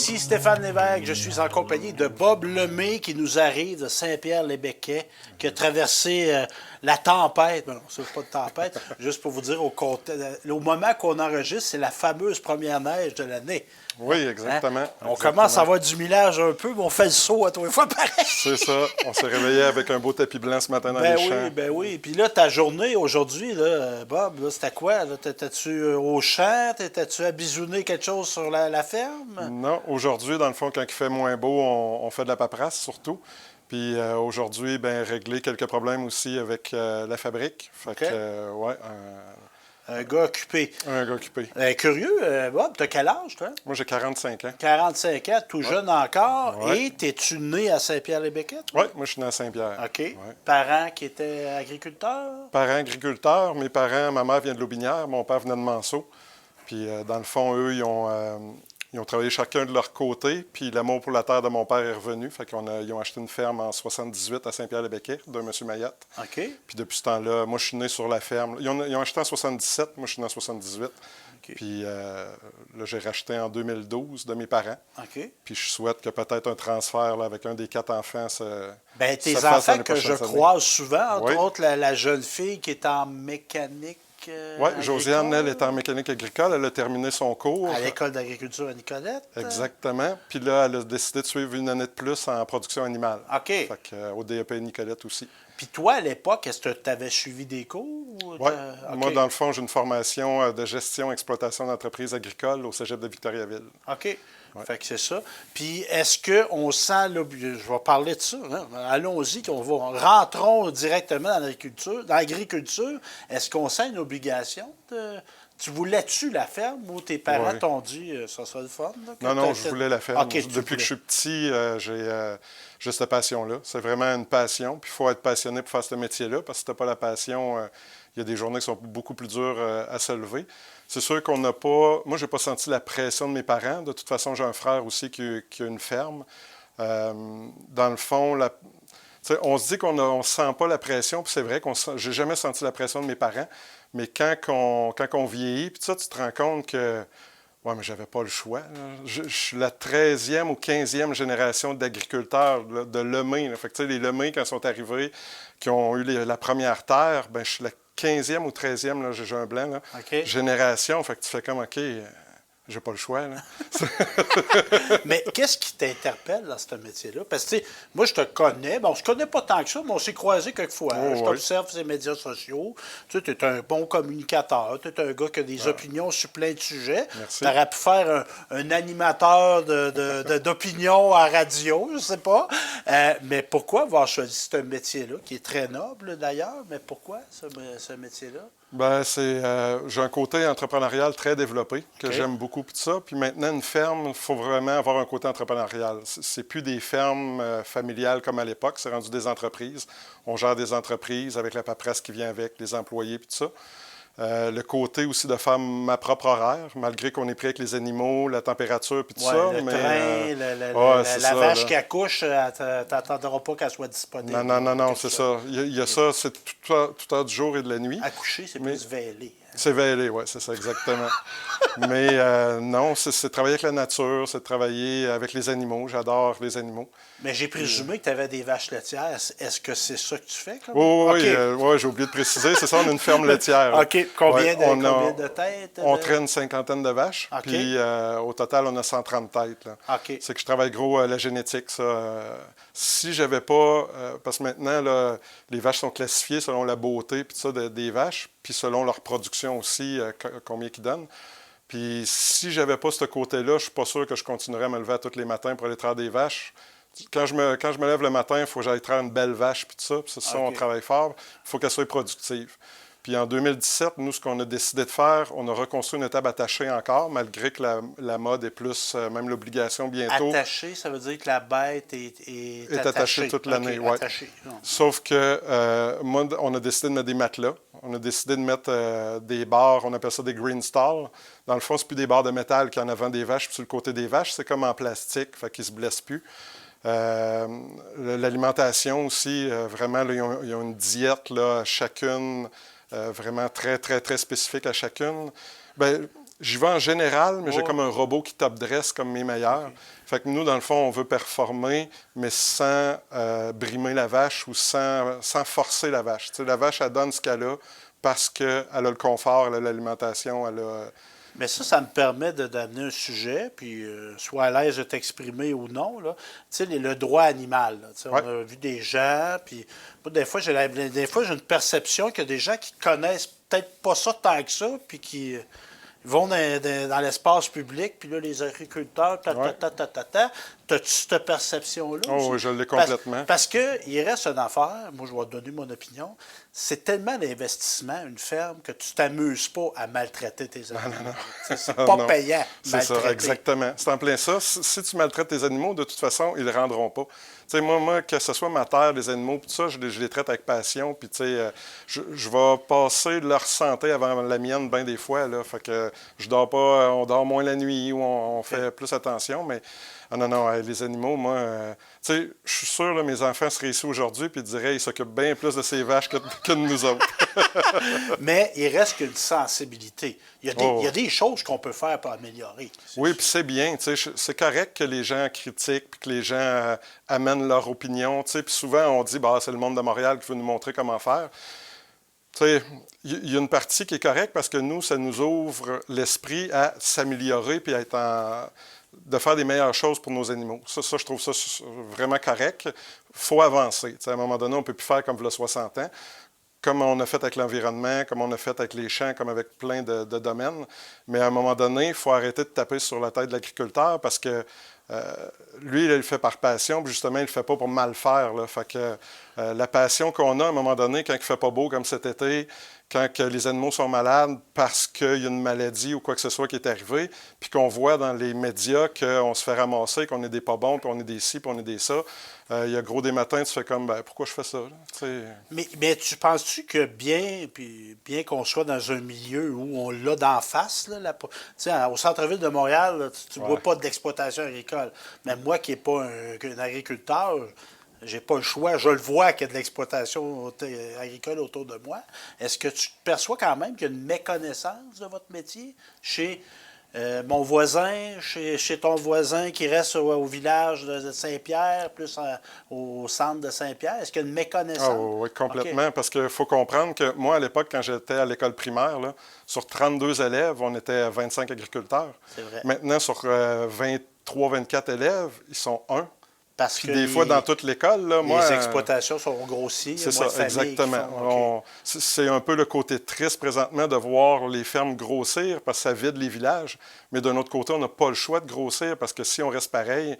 Ici Stéphane Lévesque, je suis en compagnie de Bob Lemay qui nous arrive de Saint-Pierre-les-Béquets, qui a traversé la tempête. Non, c'est pas de tempête, juste pour vous dire, au moment qu'on enregistre, c'est la fameuse première neige de l'année. Oui, exactement. Hein? On commence à avoir du millage un peu, mais on fait le saut à tous les fois pareil. C'est ça. On s'est réveillé avec un beau tapis blanc ce matin dans les champs. Ben oui. Puis là, ta journée aujourd'hui, là, Bob, là, c'était quoi? T'étais-tu au champ? T'étais-tu à bisouner quelque chose sur la ferme? Non, aujourd'hui, dans le fond, quand il fait moins beau, on fait de la paperasse surtout. Puis aujourd'hui, régler quelques problèmes aussi avec la fabrique. Fait que, Un gars occupé. Un gars occupé. Curieux, Bob, t'as quel âge, toi? Moi, j'ai 45 ans. 45 ans, tout jeune encore. Ouais. Et t'es-tu né à Saint-Pierre-les-Béquets? Oui, moi, je suis né à Saint-Pierre. OK. Ouais. Parents qui étaient agriculteurs? Parents agriculteurs. Mes parents, ma mère vient de Lotbinière, mon père venait de Manceau. Puis, dans le fond, eux, ils ont travaillé chacun de leur côté. Puis, l'amour pour la terre de mon père est revenu. Fait ils ont acheté une ferme en 78 à Saint-Pierre-les-Béquets d'un monsieur Mayotte. OK. Puis, depuis ce temps-là, moi, je suis né sur la ferme. Ils ont acheté en 77, moi, je suis né en 78. OK. Puis, là, j'ai racheté en 2012 de mes parents. OK. Puis, je souhaite que peut-être un transfert là, avec un des 4 enfants, tes fasse enfants dans les que je prochaines années. croise souvent, entre Oui. autres la jeune fille qui est en mécanique. Oui, Josiane, agricole. elle est en mécanique agricole. Elle a terminé son cours. À l'école d'agriculture à Nicolette. Exactement. Puis là, elle a décidé de suivre une année de plus en production animale. OK. Fait que, au DEP Nicolette aussi. Puis toi, à l'époque, est-ce que tu avais suivi des cours? Oui. Moi, dans le fond, j'ai une formation de gestion et exploitation d'entreprises agricoles au cégep de Victoriaville. OK. Fait que c'est ça. Puis est-ce qu'on sent l'obligation? Je vais parler de ça. Hein? Allons-y, rentrons directement dans l'agriculture. Dans l'agriculture, est-ce qu'on sent une obligation de. Tu voulais-tu la ferme ou tes parents Oui. t'ont dit ça serait le fun? Là, Non, je voulais la ferme. OK, Depuis que je suis petit, j'ai cette passion-là. C'est vraiment une passion. Puis il faut être passionné pour faire ce métier-là, parce que si tu n'as pas la passion, il y a des journées qui sont beaucoup plus dures à se lever. C'est sûr qu'on n'a pas... Moi, je n'ai pas senti la pression de mes parents. De toute façon, j'ai un frère aussi qui a une ferme. Dans le fond, on se dit qu'on ne sent pas la pression, puis c'est vrai que j'ai jamais senti la pression de mes parents. Mais quand on vieillit, puis ça, tu te rends compte que... Oui, mais j'avais pas le choix. Je suis la 13e ou 15e génération d'agriculteurs de Lemay. Fait que, les Lemay, quand ils sont arrivés, qui ont eu la première terre, je suis la 15e ou 13e, là, j'ai un blanc, là, OK. génération. Fait que tu fais comme, OK, j'ai pas le choix. Là. Mais qu'est-ce qui t'interpelle dans ce métier-là? Parce que, tu sais, moi, je te connais. Bon, on se connaît pas tant que ça, mais on s'est croisés quelques fois. Oh, Je t'observe sur les médias sociaux. Tu sais, es un bon communicateur. Tu es un gars qui a des opinions sur plein de sujets. Tu aurais pu faire un animateur d'opinion à radio, je sais pas. Mais pourquoi avoir choisi ce métier-là, qui est très noble d'ailleurs, mais pourquoi ce métier-là? J'ai un côté entrepreneurial très développé, que j'aime beaucoup, puis ça. Puis maintenant, une ferme, il faut vraiment avoir un côté entrepreneurial. C'est plus des fermes familiales comme à l'époque, c'est rendu des entreprises. On gère des entreprises avec la paperasse qui vient avec, les employés, puis tout ça. Le côté aussi de faire ma propre horaire, malgré qu'on est pris avec les animaux, la température, puis tout ça. Le train, la vache qui accouche, tu n'attendras pas qu'elle soit disponible. Non, c'est ça. Il y a ça, c'est tout heure du jour et de la nuit. Accoucher, c'est plus vêlé. C'est vêlé, oui, c'est ça, exactement. Mais non, c'est travailler avec la nature, c'est travailler avec les animaux. J'adore les animaux. Mais j'ai présumé que tu avais des vaches laitières. Est-ce que c'est ça que tu fais? Oui, j'ai oublié de préciser. C'est ça, on a une ferme laitière. OK. Combien de têtes? On traîne une cinquantaine de vaches. OK. Puis au total, on a 130 têtes. Là. OK. C'est que je travaille gros la génétique, ça. Si j'avais pas... parce que maintenant, là, les vaches sont classifiées selon la beauté puis ça, des vaches, puis selon leur production aussi, combien qu'ils donnent. Puis si j'avais pas ce côté-là, je suis pas sûr que je continuerais à me lever tous les matins pour aller traire des vaches. Quand je me lève le matin, il faut que j'aille traire une belle vache, puis tout ça. Puis c'est ça, on travaille fort. Il faut qu'elle soit productive. Puis en 2017, nous, ce qu'on a décidé de faire, on a reconstruit une étable attachée encore, malgré que la mode est plus, même l'obligation bientôt. Attachée, ça veut dire que la bête est attachée toute l'année, oui. Sauf que, moi, on a décidé de mettre des matelas. On a décidé de mettre des barres, on appelle ça des green stalls. Dans le fond, c'est plus des barres de métal qu'il y en avant des vaches. Puis sur le côté des vaches, c'est comme en plastique, fait qu'ils ne se blessent plus. L'alimentation aussi, vraiment, là, ils ont une diète, là, chacune, vraiment très, très, très spécifique à chacune. Bien, j'y vais en général, mais j'ai Ouais. comme un robot qui top dress comme mes meilleurs. Fait que nous, dans le fond, on veut performer, mais sans brimer la vache ou sans forcer la vache. Tu sais, la vache, elle donne ce qu'elle a parce qu'elle a le confort, elle a l'alimentation, elle a... Mais ça me permet d'amener un sujet, puis sois à l'aise de t'exprimer ou non. Là. Tu sais, le droit animal. Là. Tu sais, Ouais. on a vu des gens, puis moi, des fois, j'ai une perception qu'il y a des gens qui connaissent peut-être pas ça tant que ça, puis qui vont dans l'espace public, puis là, les agriculteurs, Ouais. T'as-tu cette perception-là Oh, aussi? oui, je l'ai complètement. Parce qu'il reste une affaire, moi, je vais te donner mon opinion, c'est tellement d'investissement, une ferme, que tu t'amuses pas à maltraiter tes animaux. C'est pas Non. payant, C'est ça, maltraiter. exactement. C'est en plein ça. Si tu maltraites tes animaux, de toute façon, ils ne le rendront pas. Tu sais, moi, que ce soit ma terre, les animaux, tout ça, je les traite avec passion. Puis, tu sais, je vais passer leur santé avant la mienne bien des fois. Là. Fait que je dors pas, on dort moins la nuit ou on fait plus attention. Mais non, les animaux, moi, tu sais, je suis sûr, là, mes enfants seraient ici aujourd'hui puis ils diraient qu'ils s'occupent bien plus de ces vaches que de nous autres. Mais il reste qu'une sensibilité. Il y a des choses qu'on peut faire pour améliorer. Oui, puis c'est bien. Tu sais, c'est correct que les gens critiquent puis que les gens amènent leur opinion. Tu sais, puis souvent, on dit bah, c'est le monde de Montréal qui veut nous montrer comment faire. Tu sais, il y a une partie qui est correcte parce que nous, ça nous ouvre l'esprit à s'améliorer puis à de faire des meilleures choses pour nos animaux. Ça je trouve ça vraiment correct. Il faut avancer. Tu sais, à un moment donné, on ne peut plus faire comme il y a 60 ans. Comme on a fait avec l'environnement, comme on a fait avec les champs, comme avec plein de domaines. Mais à un moment donné, il faut arrêter de taper sur la tête de l'agriculteur parce que lui, il le fait par passion, puis justement, il ne le fait pas pour mal faire. Là. Fait que la passion qu'on a à un moment donné, quand il ne fait pas beau comme cet été, quand que les animaux sont malades parce qu'il y a une maladie ou quoi que ce soit qui est arrivé, puis qu'on voit dans les médias qu'on se fait ramasser, qu'on est des pas bons, puis on est des ci, puis on est des ça. Il y a gros des matins, tu fais comme, ben, pourquoi je fais ça? Mais tu penses-tu que bien qu'on soit dans un milieu où on l'a d'en face, là, au centre-ville de Montréal, là, tu ne vois pas d'exploitation agricole. Mais moi qui n'ai pas un agriculteur, j'ai pas le choix. Je le vois qu'il y a de l'exploitation agricole autour de moi. Est-ce que tu perçois quand même qu'il y a une méconnaissance de votre métier chez mon voisin, chez ton voisin qui reste au village de Saint-Pierre, plus au centre de Saint-Pierre? Est-ce qu'il y a une méconnaissance? Oui, complètement. OK. Parce qu'il faut comprendre que moi, à l'époque, quand j'étais à l'école primaire, là, sur 32 élèves, on était 25 agriculteurs. C'est vrai. Maintenant, sur 23-24 élèves, ils sont 1. Parce Puis que des fois, dans toute l'école, là, moi... les exploitations sont grossies. C'est il y a moins ça, de familles qui exactement. OK. C'est un peu le côté triste présentement de voir les fermes grossir parce que ça vide les villages. Mais d'un autre côté, on n'a pas le choix de grossir parce que si on reste pareil,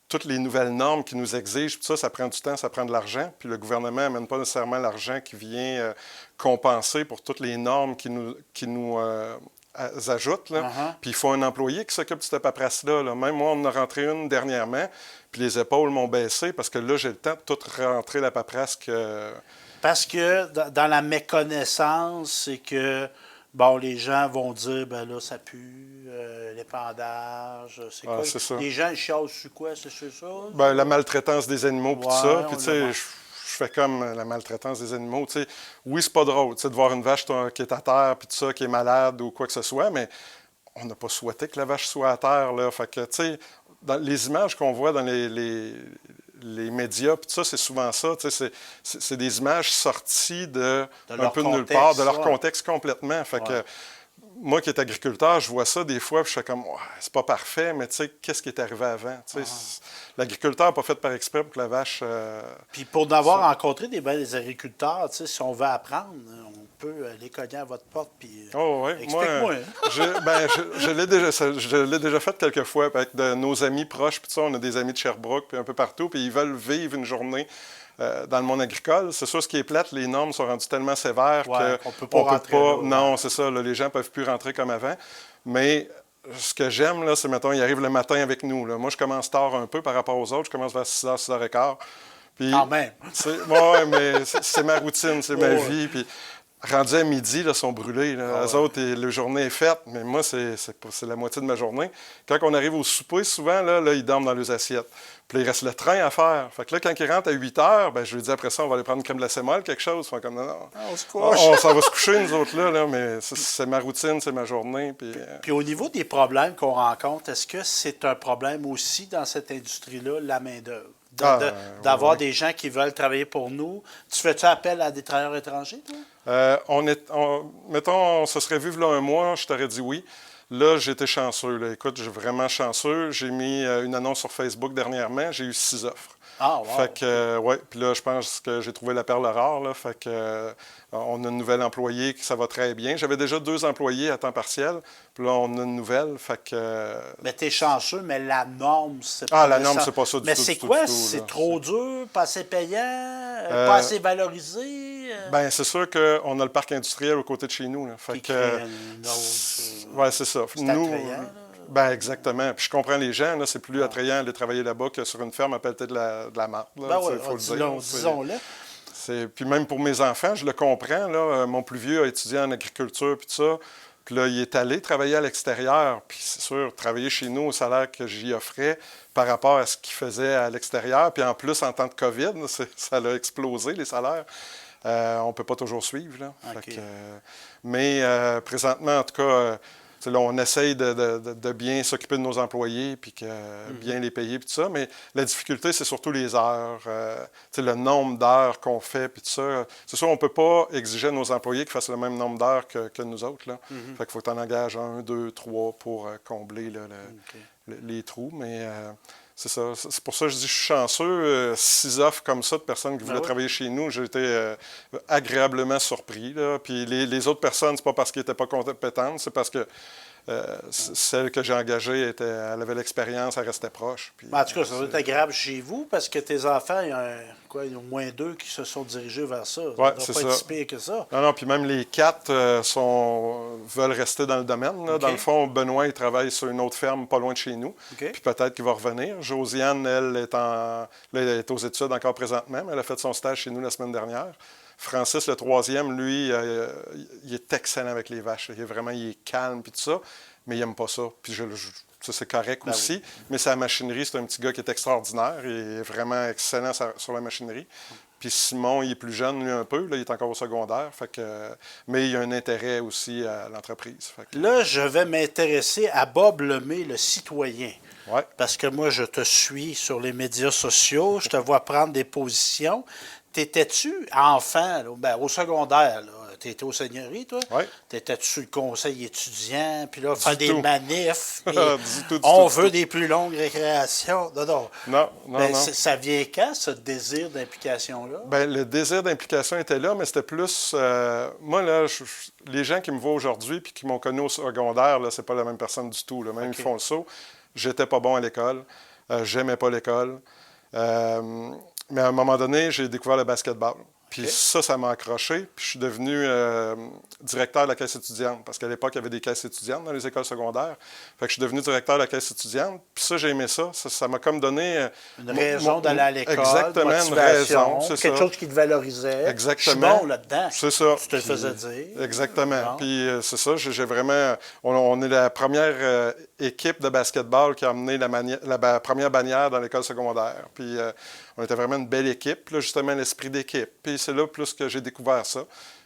toutes les nouvelles normes qui nous exigent, tout ça, ça prend du temps, ça prend de l'argent. Puis le gouvernement n'amène pas nécessairement l'argent qui vient compenser pour toutes les normes qui nous ajoutent. Là. Puis il faut un employé qui s'occupe de cette paperasse-là. Là. Même moi, on en a rentré une dernièrement, puis les épaules m'ont baissé parce que là, j'ai le temps de tout rentrer la paperasse que... Parce que dans la méconnaissance, c'est que bon, les gens vont dire ben là, ça pue, l'épandage, c'est quoi? c'est ça. Les gens ils chialent sur quoi, c'est sur ça? Ben, la maltraitance des animaux, puis tout Ouais, ça. on Puis, tu le sais, je fais comme la maltraitance des animaux. Tu sais, oui, c'est pas drôle, tu sais, de voir une vache qui est à terre, puis tout ça, qui est malade ou quoi que ce soit, mais on n'a pas souhaité que la vache soit à terre, là. Fait que, tu sais, dans les images qu'on voit dans les médias, puis tout ça, c'est souvent ça. Tu sais, c'est des images sorties un peu de nulle part, de leur contexte complètement. Fait que, moi qui est agriculteur, je vois ça des fois, puis je fais comme, ouais, c'est pas parfait, mais tu sais, qu'est-ce qui est arrivé avant? L'agriculteur n'a pas fait par exprès pour que la vache... Puis pour avoir rencontré des agriculteurs, tu sais, si on veut apprendre, on peut aller cogner à votre porte, puis oh, oui. explique-moi. Je l'ai déjà fait quelques fois avec nos amis proches, puis ça, on a des amis de Sherbrooke, puis un peu partout, puis ils veulent vivre une journée dans le monde agricole. C'est sûr, ce qui est plate, les normes sont rendues tellement sévères qu'on peut pas rentrer là, non, c'est ça, là, les gens ne peuvent plus rentrer comme avant. Mais ce que j'aime, là, c'est, mettons, ils arrivent le matin avec nous. Là. Moi, je commence tard un peu par rapport aux autres. Je commence vers 6h, 6h15. Puis, quand même. Oui, mais c'est ma routine, c'est ma vie. Puis, rendu à midi, là, sont brûlés. Là. Eux autres, la journée est faite, mais moi, c'est la moitié de ma journée. Quand on arrive au souper, souvent, là, ils dorment dans leurs assiettes. Puis là, il reste le train à faire. Fait que là, quand il rentre à 8 heures, ben, je lui dis après ça, on va aller prendre une crème glacée molle, quelque chose. Fait comme, non, non. On se couche. On s'en va se coucher, nous autres, là mais c'est ma routine, c'est ma journée. Puis au niveau des problèmes qu'on rencontre, est-ce que c'est un problème aussi dans cette industrie-là, la main-d'œuvre? D'avoir des gens qui veulent travailler pour nous. Tu fais-tu appel à des travailleurs étrangers, toi? Mettons, on se serait vu là un mois, je t'aurais dit oui. Là, j'ai été chanceux. Là. Écoute, j'ai vraiment chanceux. J'ai mis une annonce sur Facebook dernièrement. J'ai eu 6 offres. Ah, wow. Fait que, ouais. Puis là, je pense que j'ai trouvé la perle rare. Là. Fait que, on a une nouvelle employée qui ça va très bien. J'avais déjà 2 employés à temps partiel. Puis là, on a une nouvelle. Fait que. Mais t'es chanceux, mais la norme, c'est pas. Ah, la norme, c'est pas ça du tout. Mais c'est quoi? C'est trop dur, pas assez payant, pas assez valorisé? Bien, c'est sûr qu'on a le parc industriel aux côtés de chez nous. Là. Fait que. Oui, c'est ça. C'est attrayant, là. Ben exactement. Puis je comprends les gens, là, c'est plus attrayant d'aller travailler là-bas que sur une ferme à pelleter de la marde. Ben oui, disons-le. Puis même pour mes enfants, je le comprends. Là, mon plus vieux a étudié en agriculture puis tout ça. Puis là, il est allé travailler à l'extérieur. Puis c'est sûr, travailler chez nous au salaire que j'y offrais par rapport à ce qu'il faisait à l'extérieur. Puis en plus, en temps de COVID, ça a explosé, les salaires. On ne peut pas toujours suivre. Là. Okay. Mais présentement, en tout cas... Là, on essaye de bien s'occuper de nos employés puis bien les payer puis tout ça, mais la difficulté, c'est surtout les heures, le nombre d'heures qu'on fait puis tout ça. C'est sûr, on ne peut pas exiger de nos employés qu'ils fassent le même nombre d'heures que nous autres. Là. Fait qu'il faut que tu en engages 1, 2, 3 pour combler là, les trous, mais... c'est ça. C'est pour ça que je dis que je suis chanceux. 6 offres comme ça de personnes qui voulaient travailler chez nous, j'ai été agréablement surpris. Là. Puis les autres personnes, c'est pas parce qu'elles n'étaient pas compétentes, c'est parce que celle que j'ai engagée, elle avait l'expérience, elle restait proche. Puis, en tout cas, ça doit être agréable chez vous parce que tes enfants, il y a au moins 2 qui se sont dirigés vers ça. Ça ne doit pas être si pire que ça. Non, puis même les 4 veulent rester dans le domaine. Là. Okay. Dans le fond, Benoît, il travaille sur une autre ferme pas loin de chez nous. Okay. Puis peut-être qu'il va revenir. Josiane, elle est aux études encore présentement, mais elle a fait son stage chez nous la semaine dernière. Francis, le 3e, lui, il est excellent avec les vaches. Il est calme puis tout ça, mais il n'aime pas ça. Puis ça, c'est correct aussi. Oui. Mais sa machinerie, c'est un petit gars qui est extraordinaire. Il est vraiment excellent sur la machinerie. Puis Simon, il est plus jeune, lui, un peu. Là, il est encore au secondaire. Mais il a un intérêt aussi à l'entreprise. Là, je vais m'intéresser à Bob Lemay, le citoyen. Ouais. Parce que moi, je te suis sur les médias sociaux. Je te vois prendre des positions. T'étais-tu enfant, là, au secondaire, tu étais au Seigneurie, toi? Oui. T'étais-tu sur le conseil étudiant, puis là, faire des manifs, on veut des plus longues récréations? Non. Ça vient quand, ce désir d'implication-là? Bien, le désir d'implication était là, mais c'était plus... moi, là, les gens qui me voient aujourd'hui puis qui m'ont connu au secondaire, là, c'est pas la même personne du tout. Là. Même ils font le saut. J'étais pas bon à l'école. J'aimais pas l'école. Mais à un moment donné, j'ai découvert le basketball. Puis ça m'a accroché. Puis je suis devenu directeur de la caisse étudiante. Parce qu'à l'époque, il y avait des caisses étudiantes dans les écoles secondaires. Fait que je suis devenu directeur de la caisse étudiante. Puis ça, j'ai aimé ça. Ça m'a comme donné... une raison d'aller à l'école. Exactement, une raison. C'est quelque chose qui te valorisait. Exactement. Je suis bon là-dedans. C'est ça. Tu te le faisais dire. Exactement. Bon. Puis c'est ça, j'ai vraiment... On est la première équipe de basketball qui a amené la première bannière dans l'école secondaire. Puis on était vraiment une belle équipe, là, justement, l'esprit d'équipe. Puis c'est là plus que j'ai découvert ça.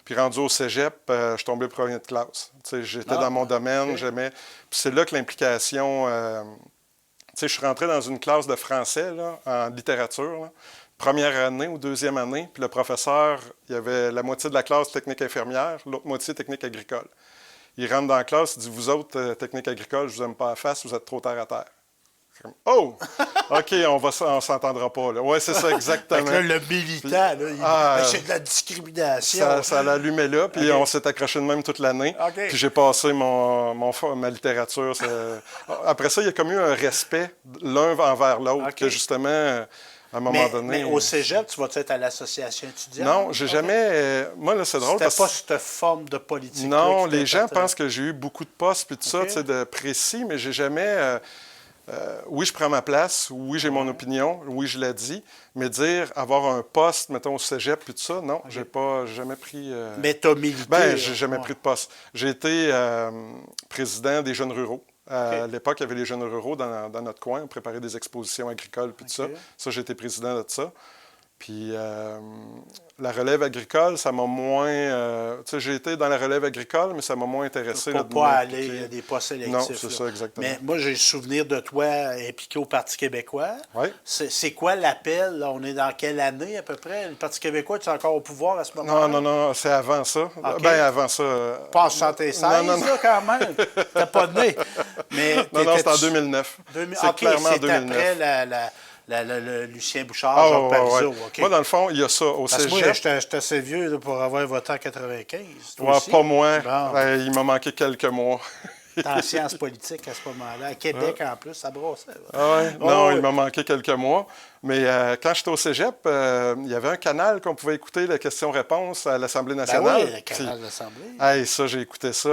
Puis rendu au cégep, je suis tombé premier de classe. J'étais dans mon domaine, j'aimais. Puis c'est là que l'implication... je suis rentré dans une classe de français là, en littérature, là, première année ou deuxième année. Puis le professeur, il y avait la moitié de la classe technique infirmière, l'autre moitié technique agricole. Il rentre dans la classe, il dit « Vous autres, technique agricole, je vous aime pas à face, vous êtes trop terre à terre. » Oh! OK, on s'entendra pas. Oui, c'est ça, exactement. Là, le militant, c'est de la discrimination. Ça l'allumait là, puis on s'est accroché de même toute l'année. Puis j'ai passé ma littérature. Après ça, il y a comme eu un respect l'un envers l'autre, que justement, à un moment donné... Mais au cégep, tu vas être à l'association étudiante? Non, j'ai jamais... moi, là, c'est drôle parce que... C'était pas cette forme de politique. Non, les gens pensent que j'ai eu beaucoup de postes, puis tout ça, de précis, mais j'ai jamais... oui, je prends ma place. Oui, j'ai mon opinion. Oui, je l'ai dit. Mais avoir un poste, mettons, au cégep puis tout ça, non, j'ai jamais pris... Mais tu as milité. Bien, j'ai jamais pris de poste. J'ai été président des Jeunes ruraux À l'époque, il y avait les jeunes ruraux dans notre coin. On préparait des expositions agricoles puis tout ça. Ça, j'ai été président de ça. Puis la relève agricole, ça m'a moins... tu sais, j'ai été dans la relève agricole, mais ça m'a moins intéressé. Pour ne pas aller à des postes sélectifs. Non, c'est ça, exactement. Mais moi, j'ai le souvenir de toi impliqué au Parti québécois. Oui. C'est quoi l'appel? Là? On est dans quelle année, à peu près? Le Parti québécois, tu es encore au pouvoir à ce moment-là? Non, c'est avant ça. Okay. Bien avant ça. Pas en 76, là, quand même. T'es pas né. Mais non, c'est en 2009. C'est clairement en 2009. Après le Lucien Bouchard, Jean Parizeau. Okay. Moi, dans le fond, il y a ça au cégep. Moi, j'étais assez vieux là, pour avoir voté en 95. Pas moi. Bon. Il m'a manqué quelques mois. T'es en sciences politiques à ce moment-là. À Québec, en plus, ça brossait. Non, il m'a manqué quelques mois. Mais quand j'étais au cégep, il y avait un canal qu'on pouvait écouter, la question-réponse à l'Assemblée nationale. Oui, le canal de l'Assemblée. Ça, j'ai écouté ça.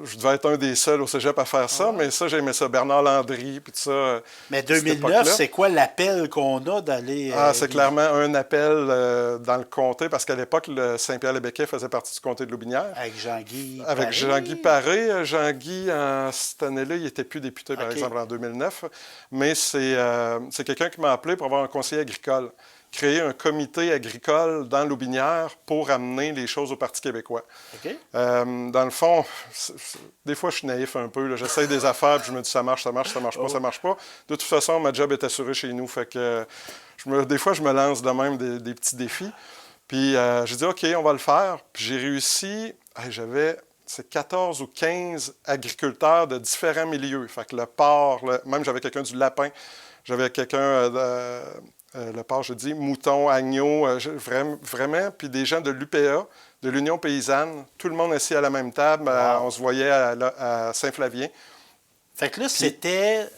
Je devais être un des seuls au cégep à faire ça, mais ça, j'aimais ça. Bernard Landry, puis tout ça. Mais 2009, c'est quoi l'appel qu'on a d'aller... c'est clairement un appel dans le comté, parce qu'à l'époque, le Saint-Pierre-le-Béquet faisait partie du comté de Loubinière. Avec Jean-Guy Paré. Avec Jean-Guy Paré. Jean-Guy, cette année-là, il n'était plus député, par exemple, en 2009. Mais c'est quelqu'un qui m'a appelé pour avoir un conseiller agricole. Créer un comité agricole dans Loubinière pour amener les choses au Parti québécois. Okay. Dans le fond, des fois, je suis naïf un peu. J'essaye des affaires, puis je me dis ça marche pas, ça marche pas. De toute façon, ma job est assurée chez nous. Fait que des fois, je me lance de même des petits défis. Puis j'ai dit, OK, on va le faire. Puis j'ai réussi. J'avais... C'est 14 ou 15 agriculteurs de différents milieux. Fait que le porc, même j'avais quelqu'un du lapin, j'avais quelqu'un le porc, je dis, mouton, agneau, vraiment, puis des gens de l'UPA, de l'Union paysanne, tout le monde assis à la même table, on se voyait à Saint-Flavien. Fait que là, c'était...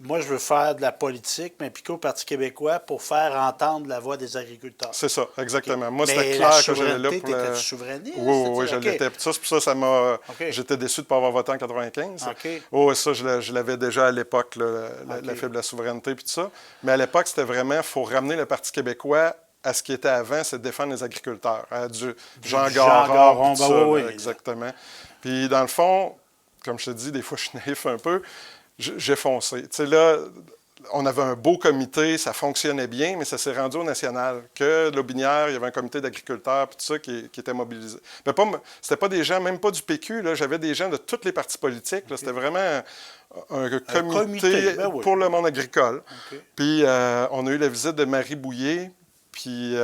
Moi, je veux faire de la politique, m'impliquer au Parti québécois pour faire entendre la voix des agriculteurs. C'est ça, exactement. Okay. Moi, c'était clair que j'allais là pour... T'étais-tu souverainiste? Oui, je l'étais. C'est pour ça, ça m'a... J'étais déçu de ne pas avoir voté en 95. Ça, je l'avais déjà à l'époque, la fibre de la souveraineté et tout ça. Mais à l'époque, c'était vraiment, il faut ramener le Parti québécois à ce qui était avant, c'est de défendre les agriculteurs. Du Jean Garon, tout ça, exactement. Puis, dans le fond, comme je te dis, des fois, je suis naïf un peu. J'ai foncé. Tu sais, là, on avait un beau comité, ça fonctionnait bien, mais ça s'est rendu au national. Que Lobinière, il y avait un comité d'agriculteurs, puis tout ça, qui était mobilisé. C'était pas des gens, même pas du PQ, là, j'avais des gens de tous les partis politiques. Là, c'était vraiment un comité pour le monde agricole. Puis, on a eu la visite de Marie Bouillé, puis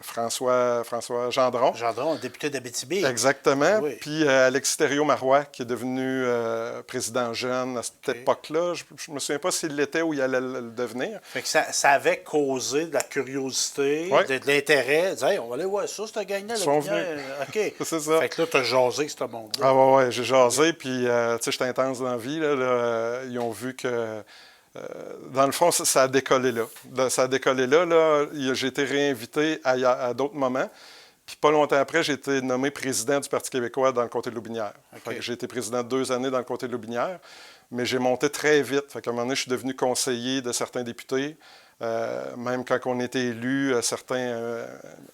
François Gendron. Gendron, député d'Abitibi. Exactement. Oui. Puis Alexis Thériault-Marois, qui est devenu président jeune à cette époque-là. Je ne me souviens pas s'il l'était ou il allait le devenir. Fait que ça avait causé de la curiosité, de l'intérêt. Hey, on va aller voir ça, cette gang-là. Ils sont venus. OK. C'est ça. Fait que là, tu as jasé avec ce monde-là. Ah ouais, j'ai jasé. Puis, tu sais, j'étais intense dans la vie. Là, ils ont vu que... dans le fond, ça a décollé là. Ça a décollé là. J'ai été réinvité à d'autres moments. Puis pas longtemps après, j'ai été nommé président du Parti québécois dans le comté de Loubinière. J'ai été président 2 années dans le comté de Loubinière, mais j'ai monté très vite. Fait qu'à un moment donné, je suis devenu conseiller de certains députés. Même quand on était élus, certains...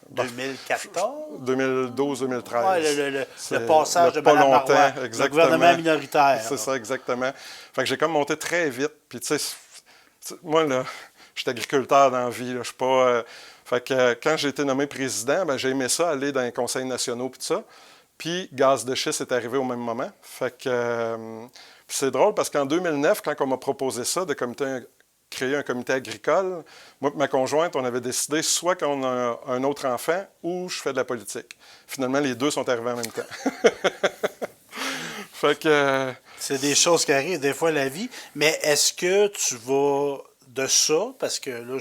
2014? 2012-2013. Le passage de Mme Marois, le gouvernement minoritaire. C'est ça, exactement. Fait que j'ai comme monté très vite. Puis tu sais, moi, là, je suis agriculteur dans la vie. Là, je suis pas... fait que quand j'ai été nommé président, j'ai aimé ça, aller dans les conseils nationaux puis tout ça. Puis Gaz de schiste est arrivé au même moment. Fait que... c'est drôle parce qu'en 2009, quand on m'a proposé ça, de créer un comité agricole, moi et ma conjointe, on avait décidé soit qu'on a un autre enfant ou je fais de la politique. Finalement, les deux sont arrivés en même temps. Fait que... C'est des choses qui arrivent des fois la vie. Mais est-ce que tu vas de ça? Parce que là,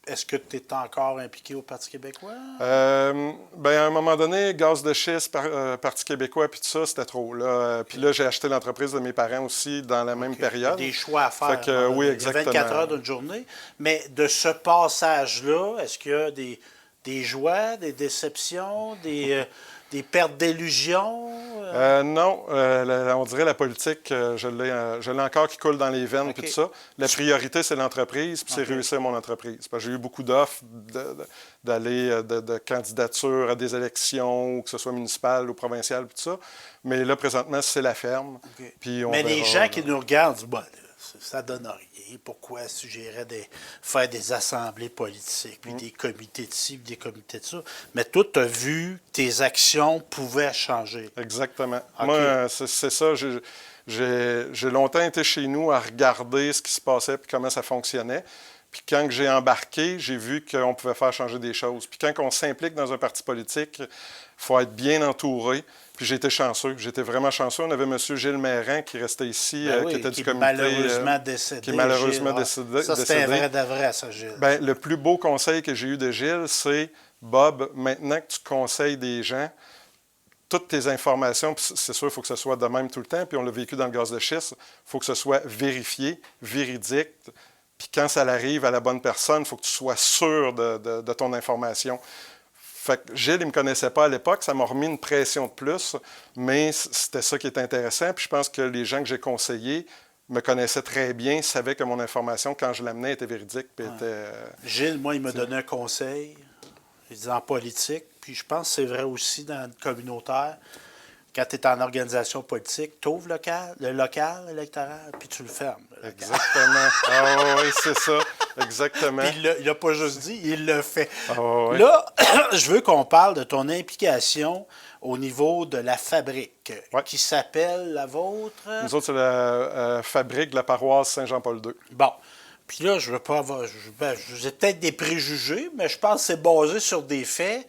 est-ce que tu es encore impliqué au Parti québécois? À un moment donné, gaz de schiste, Parti québécois, puis tout ça, c'était trop. Là. Puis là, j'ai acheté l'entreprise de mes parents aussi dans la même période. Il y a des choix à faire. Fait que, oui, exactement. Il y a 24 heures d'une journée. Mais de ce passage-là, est-ce qu'il y a des joies, des déceptions, des pertes d'illusions? Non, on dirait la politique, je l'ai encore qui coule dans les veines puis tout ça. La priorité, c'est l'entreprise, puis c'est réussir mon entreprise. Parce que j'ai eu beaucoup d'offres de candidature à des élections, que ce soit municipales ou provinciales, puis tout ça. Mais là, présentement, c'est la ferme. Puis Mais les gens qui nous regardent disent, ça donne rien. Pourquoi suggérer faire des assemblées politiques, puis des comités de ci, puis des comités de ça? Mais toi, tu as vu que tes actions pouvaient changer. Exactement. Moi, c'est ça. J'ai longtemps été chez nous à regarder ce qui se passait puis comment ça fonctionnait. Puis quand j'ai embarqué, j'ai vu qu'on pouvait faire changer des choses. Puis quand on s'implique dans un parti politique, il faut être bien entouré. Puis j'ai été chanceux. J'étais vraiment chanceux. On avait M. Gilles Méran qui restait ici, qui était du comité. Malheureusement décédé. Qui est malheureusement décédé. Ça, c'était un vrai de vrai, ça, Gilles. Bien, le plus beau conseil que j'ai eu de Gilles, c'est Bob, maintenant que tu conseilles des gens, toutes tes informations, puis c'est sûr, il faut que ce soit de même tout le temps, puis on l'a vécu dans le gaz de schiste, il faut que ce soit vérifié, véridique. Puis quand ça arrive à la bonne personne, il faut que tu sois sûr de ton information. Fait que Gilles, il ne me connaissait pas à l'époque, ça m'a remis une pression de plus, mais c'était ça qui était intéressant. Puis je pense que les gens que j'ai conseillés me connaissaient très bien, savaient que mon information, quand je l'amenais, était véridique. Puis était, Gilles, moi, il m'a donné un conseil, il dit en politique, puis je pense que c'est vrai aussi dans le communautaire. Quand tu es en organisation politique, tu ouvres le local électoral, puis tu le fermes. Exactement. Ah oui, c'est ça. Exactement. Puis il l'a pas juste dit, il le fait. Oui. Là, je veux qu'on parle de ton implication au niveau de la fabrique, qui s'appelle la vôtre. Nous autres, c'est la fabrique de la paroisse Saint-Jean-Paul II. Bon. Puis là, je veux pas avoir. J'ai peut-être des préjugés, mais je pense que c'est basé sur des faits.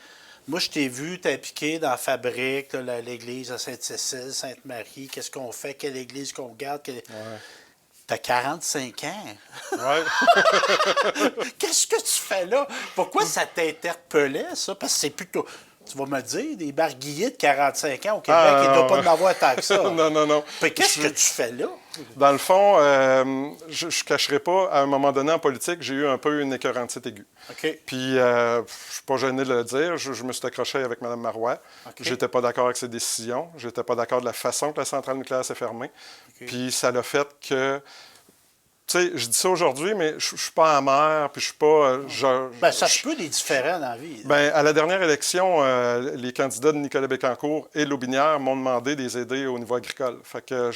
Moi, je t'ai vu t'impliquer dans la fabrique, là, l'église à Sainte-Cécile, Sainte-Marie. Qu'est-ce qu'on fait? Quelle église qu'on garde? T'as 45 ans. Oui. Qu'est-ce que tu fais là? Pourquoi ça t'interpellait, ça? Parce que c'est plutôt... Tu vas me dire, des barguillés de 45 ans au Québec, il ne doit pas en avoir tant que ça. Non. Puis qu'est-ce que tu fais là? Dans le fond, je ne cacherai pas, à un moment donné en politique, j'ai eu un peu une écœurantite aiguë. OK. Puis, je ne suis pas gêné de le dire, je me suis accroché avec Mme Marois. OK. Je n'étais pas d'accord avec ses décisions. Je n'étais pas d'accord de la façon que la centrale nucléaire s'est fermée. OK. Puis, ça l'a fait que... Tu sais, je dis ça aujourd'hui, mais je ne suis pas amer, puis je suis pas... ça se peut des différents dans la vie. Bien, à la dernière élection, les candidats de Nicolas Bécancour et Lobinière m'ont demandé de les aider au niveau agricole. Fait que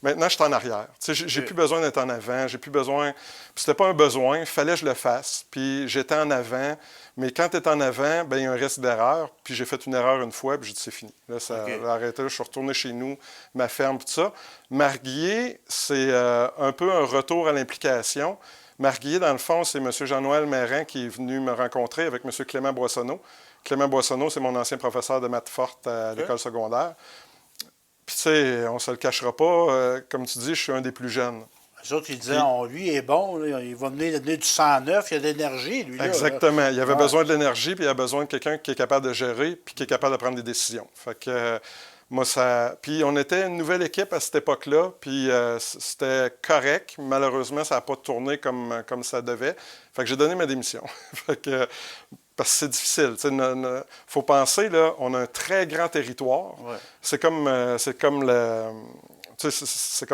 maintenant, je suis en arrière. Tu sais, j'ai plus besoin d'être en avant, j'ai plus besoin... C'était pas un besoin, il fallait que je le fasse. Puis j'étais en avant, mais quand tu es en avant, bien, il y a un risque d'erreur. Puis j'ai fait une erreur une fois, puis j'ai dit c'est fini. Là, ça a arrêté. Je suis retourné chez nous, ma ferme, tout ça. Marguillier, c'est un peu un retour à l'implication. Marguillier, dans le fond, c'est M. Jean-Noël Méran qui est venu me rencontrer avec M. Clément Boissonneau. Clément Boissonneau, c'est mon ancien professeur de maths forte à l'école secondaire. Puis, tu sais, on ne se le cachera pas. Comme tu dis, je suis un des plus jeunes. Les autres, ils disaient, lui est bon, là, il va venir donner du sang neuf, il y a de l'énergie, lui. Exactement. Là. Il avait besoin de l'énergie, puis il a besoin de quelqu'un qui est capable de gérer, puis qui est capable de prendre des décisions. Fait que, moi, ça... Puis on était une nouvelle équipe à cette époque-là, puis c'était correct. Malheureusement, ça n'a pas tourné comme ça devait. Fait que j'ai donné ma démission. Fait que... Parce que c'est difficile. Il faut penser, là, on a un très grand territoire. Ouais. C'est comme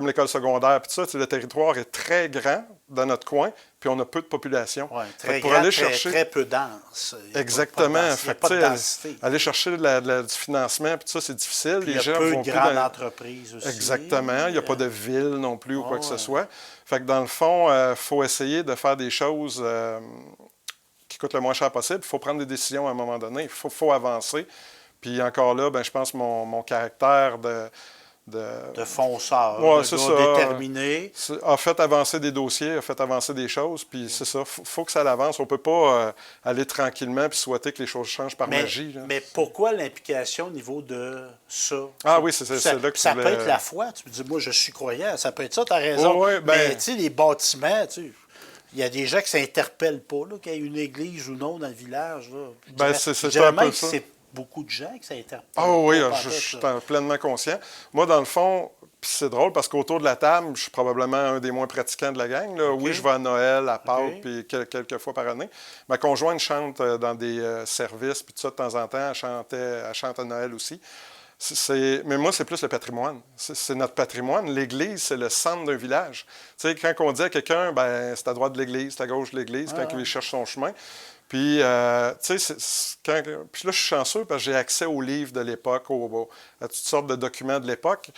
l'école secondaire. Puis ça, le territoire est très grand dans notre coin, puis on a peu de population. Oui, très grand, très peu dense. Exactement. Il n'y a pas de densité. Aller chercher du financement, puis ça, c'est difficile. Puis il y a peu de grandes entreprises aussi. Exactement. Il n'y a pas de ville non plus ou quoi que ce soit. Fait que dans le fond, il faut essayer de faire des choses qui coûtent le moins cher possible. Il faut prendre des décisions à un moment donné. Il faut avancer. Puis encore là, je pense que mon caractère de fonceur, déterminé. A fait avancer des dossiers, a fait avancer des choses, puis c'est ça. Il faut que ça avance. On ne peut pas aller tranquillement puis souhaiter que les choses changent par magie. Là. Mais pourquoi l'implication au niveau de ça? Ah oui, c'est là que ça peut être la foi. Tu me dis, moi, je suis croyant. Ça peut être ça, tu as raison. Mais tu sais, les bâtiments, il y a des gens qui ne s'interpellent pas, qu'il y ait une église ou non dans le village. Là. C'est un peu ça. C'est beaucoup de gens qui s'interpellent. Ah oui, je suis pleinement conscient. Moi, dans le fond, Puis c'est drôle parce qu'autour de la table, je suis probablement un des moins pratiquants de la gang. Là. Okay. Oui, je vais à Noël, à Pâques, puis quelques fois par année. Ma conjointe chante dans des services, puis tout ça, de temps en temps, elle chante à Noël aussi. Mais moi, c'est plus le patrimoine. C'est notre patrimoine. L'Église, c'est le centre d'un village. Tu sais, quand on dit à quelqu'un, ben, c'est à droite de l'Église, c'est à gauche de l'Église, quand il cherche son chemin. Puis, tu sais, puis là, je suis chanceux parce que j'ai accès aux livres de l'époque, à toutes sortes de documents de l'époque.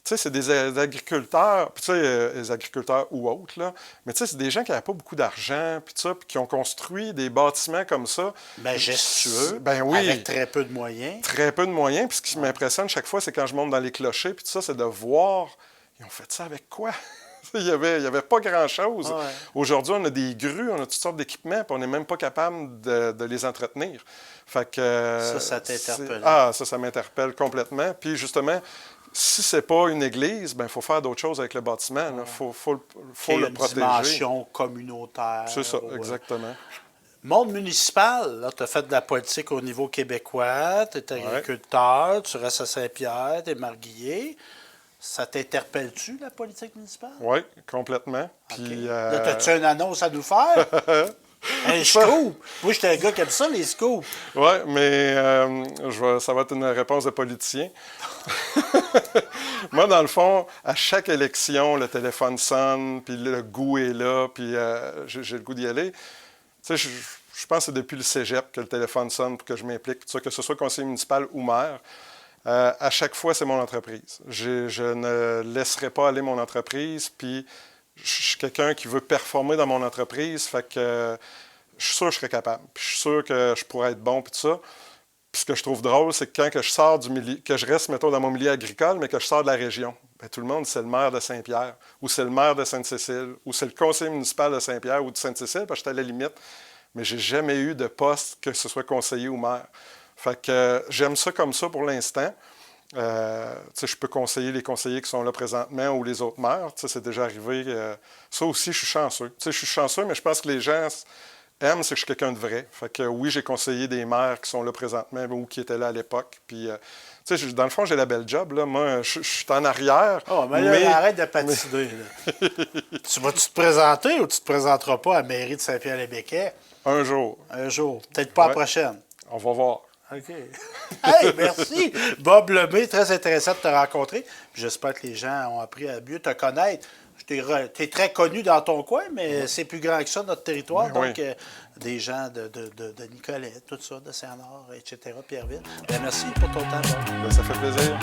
Tu sais, c'est des agriculteurs, puis tu sais, les agriculteurs ou autres, là, mais tu sais, c'est des gens qui n'avaient pas beaucoup d'argent, puis ça, puis qui ont construit des bâtiments comme ça. Gestueux, oui, avec très peu de moyens. Très peu de moyens, puis ce qui m'impressionne chaque fois, c'est quand je monte dans les clochers, puis tout ça, c'est de voir, ils ont fait ça avec quoi? Il n'y avait pas grand-chose. Ouais. Aujourd'hui, on a des grues, on a toutes sortes d'équipements, puis on n'est même pas capable de les entretenir. Fait que, ça t'interpelle. Ça m'interpelle complètement. Puis justement, si c'est pas une église, ben il faut faire d'autres choses avec le bâtiment. Il faut le protéger. Une dimension communautaire. C'est ça, exactement. Monde municipal, tu as fait de la politique au niveau québécois, tu es agriculteur, tu restes à Saint-Pierre, tu es marguillier. Ça t'interpelle-tu, la politique municipale? Oui, complètement. Okay. Puis, là, as-tu une annonce à nous faire? Un scoop! Moi, j'étais un gars qui aime ça, les scoops. Oui, mais ça va être une réponse de politicien. Moi, dans le fond, à chaque élection, le téléphone sonne, puis le goût est là, puis j'ai le goût d'y aller. Tu sais, je pense que c'est depuis le cégep que le téléphone sonne pour que je m'implique, que ce soit conseiller municipal ou maire. À chaque fois, c'est mon entreprise. Je ne laisserai pas aller mon entreprise, puis je suis quelqu'un qui veut performer dans mon entreprise, fait que je suis sûr que je serai capable. Puis je suis sûr que je pourrais être bon, puis tout ça. Puis ce que je trouve drôle, c'est que quand que je sors du milieu, que je reste, mettons, dans mon milieu agricole, mais que je sors de la région, bien, tout le monde, c'est le maire de Saint-Pierre, ou c'est le maire de Sainte-Cécile, ou c'est le conseiller municipal de Saint-Pierre ou de Sainte-Cécile, parce que j'étais à la limite. Mais j'ai jamais eu de poste, que ce soit conseiller ou maire. Fait que j'aime ça comme ça pour l'instant. Je peux conseiller les conseillers qui sont là présentement ou les autres maires. C'est déjà arrivé. Ça aussi, je suis chanceux. Je suis chanceux, mais je pense que les gens aiment, c'est que je suis quelqu'un de vrai. Fait que oui, j'ai conseillé des maires qui sont là présentement ou qui étaient là à l'époque. Puis, dans le fond, j'ai la belle job. Là. Moi, je suis en arrière. Oh, mais là, arrête de patiner. Tu vas-tu te présenter ou tu te présenteras pas à la mairie de Saint-Pierre-les-Béquets? Un jour. Un jour. Peut-être pas la prochaine. On va voir. OK. Hey, merci. Bob Lemay, très intéressant de te rencontrer. J'espère que les gens ont appris à mieux te connaître. Tu es très connu dans ton coin, mais c'est plus grand que ça, notre territoire. Oui. Donc, des gens de Nicolet, tout ça, de Saint-Nord, etc., Pierreville. Bien, merci pour ton temps, Bob. Ça fait plaisir.